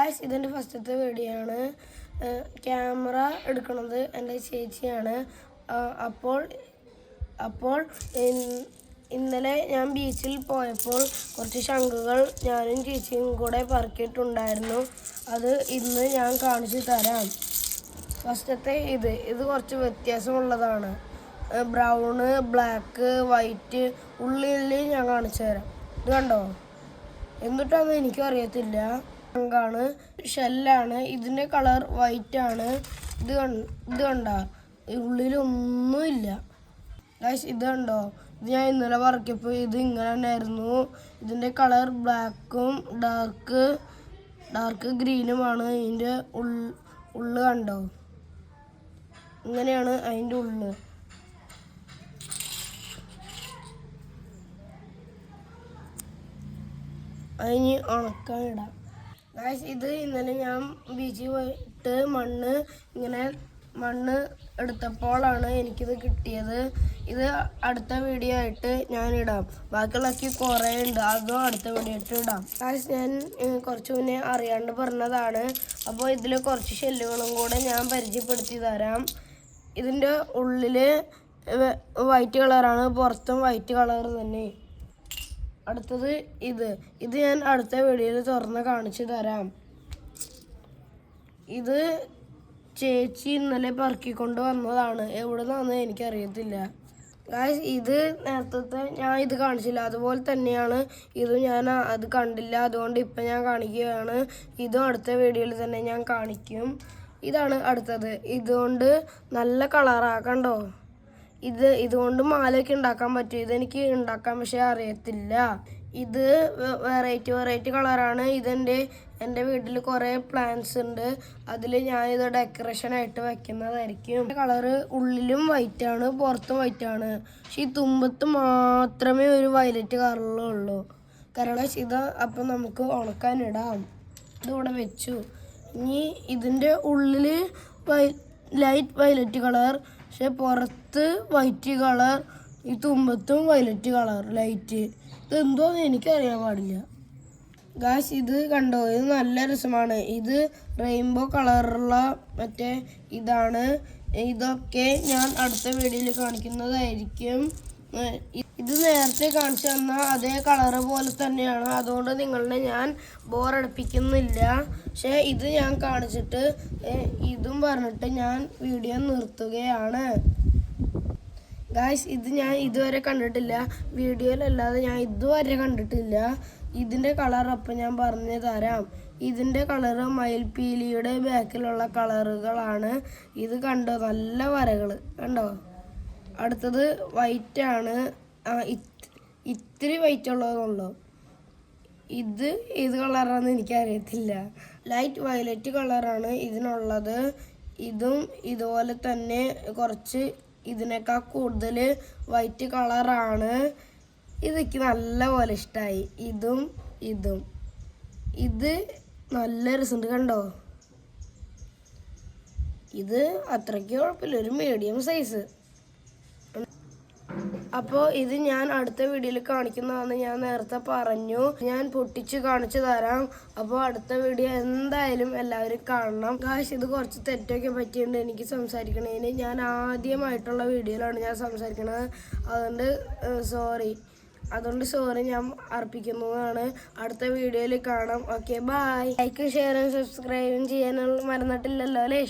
Guys ഇതിൻ്റെ ഫസ്റ്റത്തെ video ആണ്. ക്യാമറ എടുക്കുന്നത് എൻ്റെ ചേച്ചിയാണ്. അപ്പോൾ ഇന്നലെ ഞാൻ ബീച്ചിൽ പോയപ്പോൾ കുറച്ച് ശംഖുകൾ ഞാനും ചേച്ചിയും കൂടെ പറക്കിയിട്ടുണ്ടായിരുന്നു. അത് ഇന്ന് ഞാൻ കാണിച്ചു തരാം. ഫസ്റ്റത്തെ ഇത് കുറച്ച് വ്യത്യാസമുള്ളതാണ്. ബ്രൗണ്, ബ്ലാക്ക്, വൈറ്റ്, ഉള്ളിൽ ഞാൻ കാണിച്ചു തരാം. ഇത് കണ്ടോ? എന്നിട്ടാന്ന് എനിക്കും അറിയത്തില്ല. ശംഖാണ്, ഷെല്ലാണ്. ഇതിൻ്റെ കളർ വൈറ്റ് ആണ്. ഇത് കണ്ട, ഉള്ളിലൊന്നുമില്ല. ഗൈസ് ഇത് കണ്ടോ? ഇത് ഞാൻ ഇന്നലെ പറക്കിയപ്പോൾ ഇത് ഇങ്ങനെ തന്നെയായിരുന്നു. ഇതിൻ്റെ കളർ ബ്ലാക്കും ഡാർക്ക് ഗ്രീനുമാണ്. ഇതിൻ്റെ ഉള്ളു കണ്ടോ? ഇങ്ങനെയാണ് അതിൻ്റെ ഉള്ളു. അതിന് ഉണക്കാനിടാം. ഗായ്സ് ഇത് ഇന്നലെ ഞാൻ ബീച്ചിൽ പോയിട്ട് മണ്ണ് എടുത്തപ്പോഴാണ് എനിക്കിത് കിട്ടിയത്. ഇത് അടുത്ത വീഡിയോ ആയിട്ട് ഞാൻ ഇടാം. ബാക്കിയുള്ളതൊക്കെ കുറേ ഉണ്ട്, അതും അടുത്ത വീഡിയോ ആയിട്ട് ഇടാം. ഗായ്സ് ഞാൻ കുറച്ച് മുന്നേ അറിയാണ്ട് പറഞ്ഞതാണ്. അപ്പോൾ ഇതിൽ കുറച്ച് ഷെല്ലുകളും കൂടെ ഞാൻ പരിചയപ്പെടുത്തി തരാം. ഇതിൻ്റെ ഉള്ളിൽ വൈറ്റ് കളറാണ്, പുറത്തും വൈറ്റ് കളർ തന്നെ. അടുത്തത് ഇത് ഞാൻ അടുത്ത വീഡിയോയിൽ തുറന്ന് കാണിച്ചു തരാം. ഇത് ചേച്ചി ഇന്നലെ പറക്കിക്കൊണ്ട് വന്നതാണ്. എവിടെ നിന്നാണെന്ന് എനിക്കറിയത്തില്ല. ഗായ്സ് ഇത് നേരത്തെ ഞാൻ ഇത് കാണിച്ചില്ല, അതുപോലെ തന്നെയാണ് ഇതും. ഞാൻ അത് കണ്ടില്ല, അതുകൊണ്ട് ഇപ്പം ഞാൻ കാണിക്കുകയാണ്. ഇതും അടുത്ത വീഡിയോയിൽ തന്നെ ഞാൻ കാണിക്കും. ഇതാണ് അടുത്തത്. ഇതുകൊണ്ട് നല്ല കളറാക്കണ്ടോ? ഇതുകൊണ്ട് മാലയൊക്കെ ഉണ്ടാക്കാൻ പറ്റും. ഇതെനിക്ക് ഉണ്ടാക്കാൻ പക്ഷേ അറിയത്തില്ല. ഇത് വെറൈറ്റി കളറാണ്. എൻ്റെ വീട്ടിൽ കുറേ പ്ലാന്റ്സ് ഉണ്ട്. അതിൽ ഞാനിത് ഡെക്കറേഷനായിട്ട് വെക്കുന്നതായിരിക്കും. കളറ് ഉള്ളിലും വൈറ്റാണ്, പുറത്തും വൈറ്റാണ്. പക്ഷെ ഈ തുമ്പത്ത് മാത്രമേ ഒരു വയലറ്റ് കളറുള്ളൂ. കാരണം ഇത് അപ്പം നമുക്ക് ഉണക്കാനിടാം. ഇതിവിടെ വെച്ചു. ഇനി ഇതിൻ്റെ ഉള്ളിൽ ലൈറ്റ് വയലറ്റ് കളർ, പക്ഷെ പുറത്ത് വൈറ്റ് കളർ, ഈ തുമ്പത്തും വയലറ്റ് കളർ ലൈറ്റ്. ഇതെന്തോന്ന് എനിക്കറിയാൻ പാടില്ല. ഗായ്സ് ഇത് കണ്ടോ? ഇത് നല്ല രസമാണ്. ഇത് റെയിൻബോ കളറുള്ള മറ്റേ ഇതാണ്. ഇതൊക്കെ ഞാൻ അടുത്ത വീഡിയോയിൽ കാണിക്കുന്നതായിരിക്കും. ഇത് നേരത്തെ കാണിച്ചു തന്ന അതേ കളറ് പോലെ തന്നെയാണ്. അതുകൊണ്ട് നിങ്ങളുടെ ഞാൻ ബോറടിപ്പിക്കുന്നില്ല. പക്ഷേ ഇത് ഞാൻ കാണിച്ചിട്ട് ഇതും പറഞ്ഞിട്ട് ഞാൻ വീഡിയോ നിർത്തുകയാണ്. ഗായ്സ് ഇത് ഞാൻ ഇതുവരെ കണ്ടിട്ടില്ല, വീഡിയോയിലല്ലാതെ ഞാൻ ഇതുവരെ കണ്ടിട്ടില്ല. ഇതിൻ്റെ കളർ അപ്പം ഞാൻ പറഞ്ഞു തരാം. ഇതിൻ്റെ കളറ് മയിൽപീലിയുടെ ബാക്കിലുള്ള കളറുകളാണ്. ഇത് കണ്ടോ? നല്ല വരകൾ കണ്ടോ? അടുത്തത് വൈറ്റാണ്. ഇത്തിരി വൈറ്റ് ഉള്ളതുള്ളൂ. ഇത് ഏത് കളറാണെന്ന് എനിക്കറിയത്തില്ല. ലൈറ്റ് വയലറ്റ് കളറാണ് ഇതിനുള്ളത്. ഇതും ഇതുപോലെ തന്നെ കുറച്ച് ഇതിനേക്കാൾ കൂടുതൽ വൈറ്റ് കളറാണ്. ഇതൊക്കെ നല്ല പോലെ ഇഷ്ടമായി. ഇതും ഇത് നല്ല രസമുണ്ട് കണ്ടോ? ഇത് അത്രയ്ക്ക് കുഴപ്പമില്ല, ഒരു മീഡിയം സൈസ്. അപ്പോൾ ഇത് ഞാൻ അടുത്ത വീഡിയോയിൽ കാണിക്കുന്നതാണെന്ന് ഞാൻ നേരത്തെ പറഞ്ഞു. ഞാൻ പൊട്ടിച്ച് കാണിച്ചു തരാം. അപ്പോൾ അടുത്ത വീഡിയോ എന്തായാലും എല്ലാവരും കാണണം. ഗായ്സ് ഇത് കുറച്ച് തെറ്റൊക്കെ പറ്റിയിട്ടുണ്ട് എനിക്ക് സംസാരിക്കണതിന്. ഞാൻ ആദ്യമായിട്ടുള്ള വീഡിയോയിലാണ് ഞാൻ സംസാരിക്കണത്. അതുകൊണ്ട് സോറി ഞാൻ അർപ്പിക്കുന്നതാണ്. അടുത്ത വീഡിയോയിൽ കാണാം. Okay, bye. ലൈക്കും ഷെയറും സബ്സ്ക്രൈബും ചെയ്യാനുള്ള മറന്നിട്ടില്ലല്ലോ അല്ലേ?